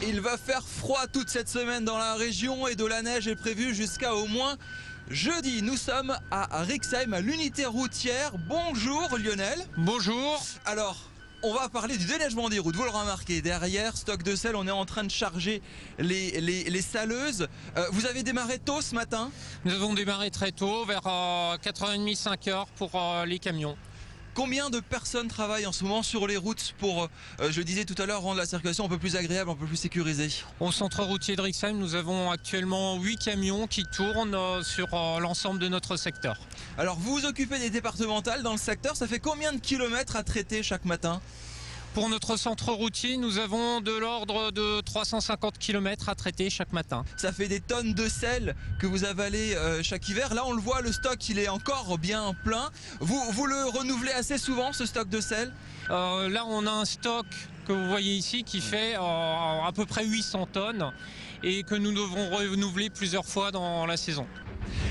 Il va faire froid toute cette semaine dans la région et de la neige est prévue jusqu'à au moins jeudi. Nous sommes à Rixheim, à l'unité routière. Bonjour Lionel. Bonjour. Alors, on va parler du déneigement des routes. Vous l'aurez remarqué, derrière, stock de sel, on est en train de charger les saleuses. Vous avez démarré tôt ce matin? Nous avons démarré très tôt, vers 4h30, 5h pour les camions. Combien de personnes travaillent en ce moment sur les routes pour, je le disais tout à l'heure, rendre la circulation un peu plus agréable, un peu plus sécurisée? Au centre routier de Rixheim, nous avons actuellement 8 camions qui tournent sur l'ensemble de notre secteur. Alors vous vous occupez des départementales dans le secteur, ça fait combien de kilomètres à traiter chaque matin? Pour notre centre routier, nous avons de l'ordre de 350 km à traiter chaque matin. Ça fait des tonnes de sel que vous avalez chaque hiver. Là, on le voit, le stock, il est encore bien plein. Vous le renouvelez assez souvent, ce stock de sel? Là, on a un stock que vous voyez ici qui fait à peu près 800 tonnes et que nous devrons renouveler plusieurs fois dans la saison.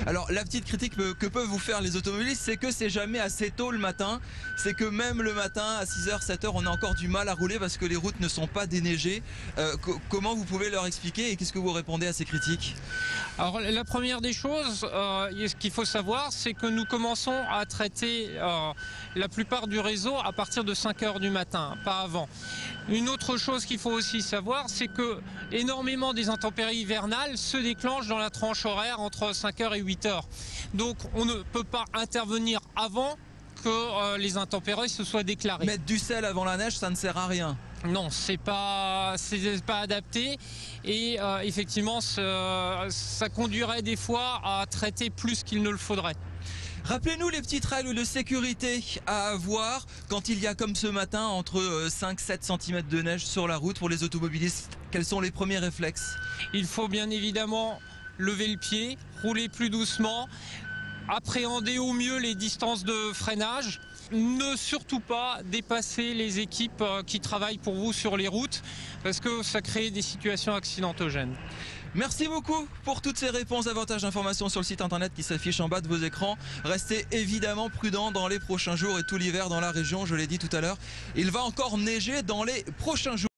Alors la petite critique que peuvent vous faire les automobilistes, c'est que c'est jamais assez tôt le matin. C'est que même le matin à 6h, 7h, on a encore du mal à rouler parce que les routes ne sont pas déneigées. Comment vous pouvez leur expliquer et qu'est-ce que vous répondez à ces critiques? Alors la première des choses, ce qu'il faut savoir, c'est que nous commençons à traiter la plupart du réseau à partir de 5h du matin, pas avant. Une autre chose qu'il faut aussi savoir, c'est que énormément des intempéries hivernales se déclenchent dans la tranche horaire entre 5h et 8h. Donc on ne peut pas intervenir avant que les intempéries se soient déclarées. Mettre du sel avant la neige, ça ne sert à rien. Non, c'est pas adapté et effectivement ça conduirait des fois à traiter plus qu'il ne le faudrait. Rappelez-nous les petites règles de sécurité à avoir quand il y a comme ce matin entre 5-7 cm de neige sur la route pour les automobilistes. Quels sont les premiers réflexes? Il faut bien évidemment lever le pied, rouler plus doucement, appréhender au mieux les distances de freinage. Ne surtout pas dépasser les équipes qui travaillent pour vous sur les routes parce que ça crée des situations accidentogènes. Merci beaucoup pour toutes ces réponses. Davantage d'informations sur le site internet qui s'affiche en bas de vos écrans. Restez évidemment prudents dans les prochains jours et tout l'hiver dans la région, je l'ai dit tout à l'heure. Il va encore neiger dans les prochains jours.